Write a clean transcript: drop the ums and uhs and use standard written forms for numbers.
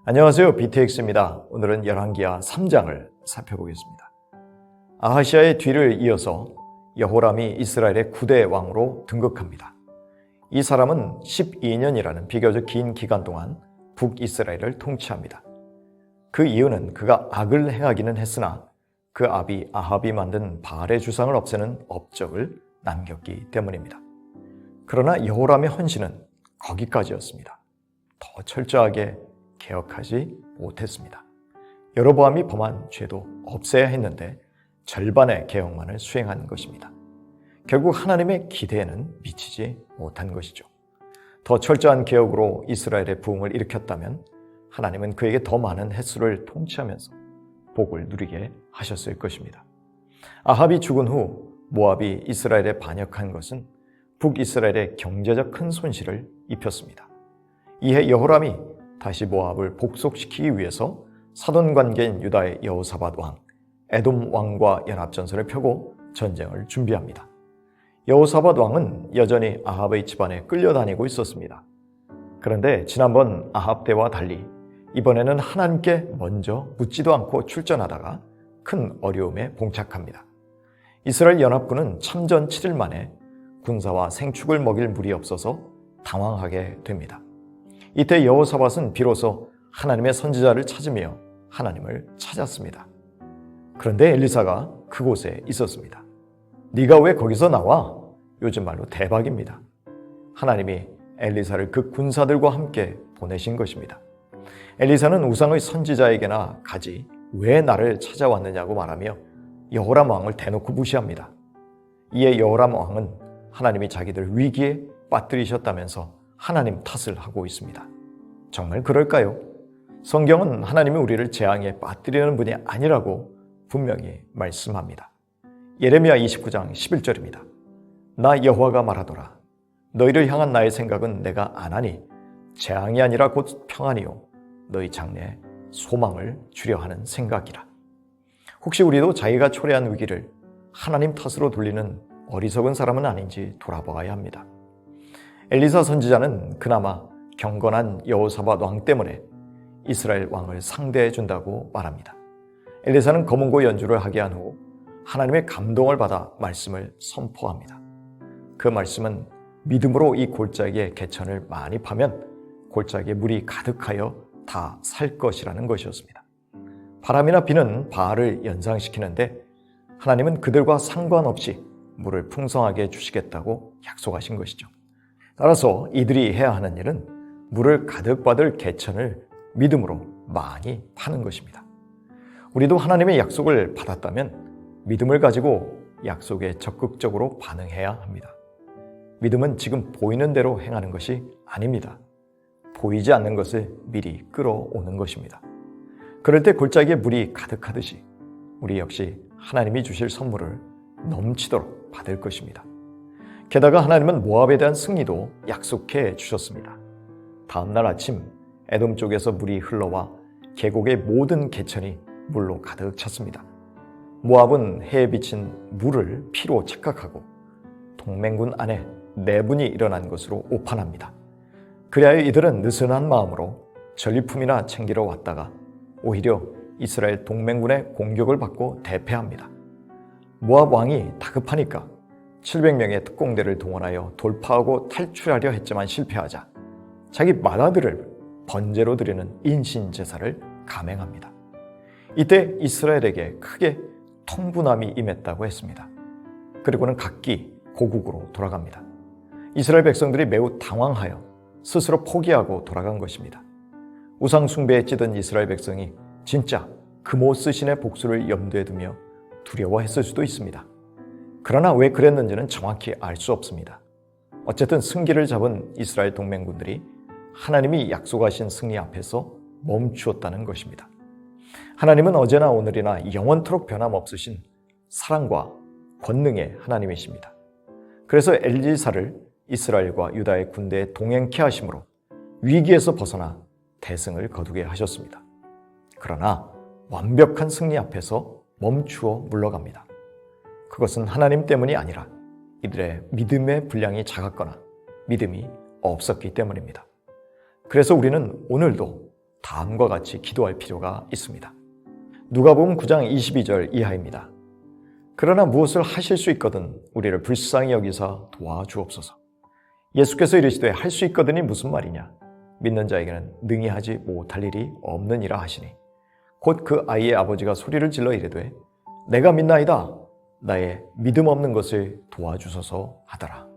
안녕하세요. BTX입니다. 오늘은 열왕기하 3장을 살펴보겠습니다. 아하시아의 뒤를 이어서 여호람이 이스라엘의 9대 왕으로 등극합니다. 이 사람은 12년이라는 비교적 긴 기간 동안 북이스라엘을 통치합니다. 그 이유는 그가 악을 행하기는 했으나 그 아비 아합이 만든 바알의 주상을 없애는 업적을 남겼기 때문입니다. 그러나 여호람의 헌신은 거기까지였습니다. 더 철저하게 개혁하지 못했습니다. 여로보암이 범한 죄도 없애야 했는데 절반의 개혁만을 수행한 것입니다. 결국 하나님의 기대에는 미치지 못한 것이죠. 더 철저한 개혁으로 이스라엘의 부흥을 일으켰다면 하나님은 그에게 더 많은 횟수를 통치하면서 복을 누리게 하셨을 것입니다. 아합이 죽은 후 모압이 이스라엘에 반역한 것은 북이스라엘의 경제적 큰 손실을 입혔습니다. 이에 여호람이 다시 모압을 복속시키기 위해서 사돈관계인 유다의 여호사밧 왕, 에돔 왕과 연합전선을 펴고 전쟁을 준비합니다. 여호사밧 왕은 여전히 아합의 집안에 끌려다니고 있었습니다. 그런데 지난번 아합 때와 달리 이번에는 하나님께 먼저 묻지도 않고 출전하다가 큰 어려움에 봉착합니다. 이스라엘 연합군은 참전 7일 만에 군사와 생축을 먹일 물이 없어서 당황하게 됩니다. 이때 여호사밧은 비로소 하나님의 선지자를 찾으며 하나님을 찾았습니다. 그런데 엘리사가 그곳에 있었습니다. 네가 왜 거기서 나와? 요즘 말로 대박입니다. 하나님이 엘리사를 그 군사들과 함께 보내신 것입니다. 엘리사는 우상의 선지자에게나 가지 왜 나를 찾아왔느냐고 말하며 여호람 왕을 대놓고 무시합니다. 이에 여호람 왕은 하나님이 자기들 위기에 빠뜨리셨다면서 하나님 탓을 하고 있습니다. 정말 그럴까요? 성경은 하나님이 우리를 재앙에 빠뜨리는 분이 아니라고 분명히 말씀합니다. 예레미야 29장 11절입니다. 나 여호와가 말하더라. 너희를 향한 나의 생각은 내가 안 하니 재앙이 아니라 곧 평안이요 너희 장래에 소망을 주려 하는 생각이라. 혹시 우리도 자기가 초래한 위기를 하나님 탓으로 돌리는 어리석은 사람은 아닌지 돌아봐야 합니다. 엘리사 선지자는 그나마 경건한 여호사밧 왕 때문에 이스라엘 왕을 상대해 준다고 말합니다. 엘리사는 검은고 연주를 하게 한 후 하나님의 감동을 받아 말씀을 선포합니다. 그 말씀은 믿음으로 이 골짜기에 개천을 많이 파면 골짜기에 물이 가득하여 다 살 것이라는 것이었습니다. 바람이나 비는 바알을 연상시키는데 하나님은 그들과 상관없이 물을 풍성하게 주시겠다고 약속하신 것이죠. 따라서 이들이 해야 하는 일은 물을 가득 받을 개천을 믿음으로 많이 파는 것입니다. 우리도 하나님의 약속을 받았다면 믿음을 가지고 약속에 적극적으로 반응해야 합니다. 믿음은 지금 보이는 대로 행하는 것이 아닙니다. 보이지 않는 것을 미리 끌어오는 것입니다. 그럴 때 골짜기에 물이 가득하듯이 우리 역시 하나님이 주실 선물을 넘치도록 받을 것입니다. 게다가 하나님은 모압에 대한 승리도 약속해 주셨습니다. 다음날 아침 에돔 쪽에서 물이 흘러와 계곡의 모든 개천이 물로 가득 찼습니다. 모압은 해에 비친 물을 피로 착각하고 동맹군 안에 내분이 일어난 것으로 오판합니다. 그리하여 이들은 느슨한 마음으로 전리품이나 챙기러 왔다가 오히려 이스라엘 동맹군의 공격을 받고 대패합니다. 모압 왕이 다급하니까 700명의 특공대를 동원하여 돌파하고 탈출하려 했지만 실패하자 자기 맏아들을 번제로 드리는 인신제사를 감행합니다. 이때 이스라엘에게 크게 통분함이 임했다고 했습니다. 그리고는 각기 고국으로 돌아갑니다. 이스라엘 백성들이 매우 당황하여 스스로 포기하고 돌아간 것입니다. 우상 숭배에 찌든 이스라엘 백성이 진짜 그모스 신의 복수를 염두에 두며 두려워했을 수도 있습니다. 그러나 왜 그랬는지는 정확히 알 수 없습니다. 어쨌든 승기를 잡은 이스라엘 동맹군들이 하나님이 약속하신 승리 앞에서 멈추었다는 것입니다. 하나님은 어제나 오늘이나 영원토록 변함없으신 사랑과 권능의 하나님이십니다. 그래서 엘리사를 이스라엘과 유다의 군대에 동행케 하심으로 위기에서 벗어나 대승을 거두게 하셨습니다. 그러나 완벽한 승리 앞에서 멈추어 물러갑니다. 그것은 하나님 때문이 아니라 이들의 믿음의 분량이 작았거나 믿음이 없었기 때문입니다. 그래서 우리는 오늘도 다음과 같이 기도할 필요가 있습니다. 누가복음 9장 22절 이하입니다. 그러나 무엇을 하실 수 있거든 우리를 불쌍히 여기사 도와주옵소서. 예수께서 이르시되 할 수 있거든이 무슨 말이냐? 믿는 자에게는 능히 하지 못할 일이 없느니라 하시니 곧 그 아이의 아버지가 소리를 질러 이르되 내가 믿나이다. 나의 믿음 없는 것을 도와주소서 하더라.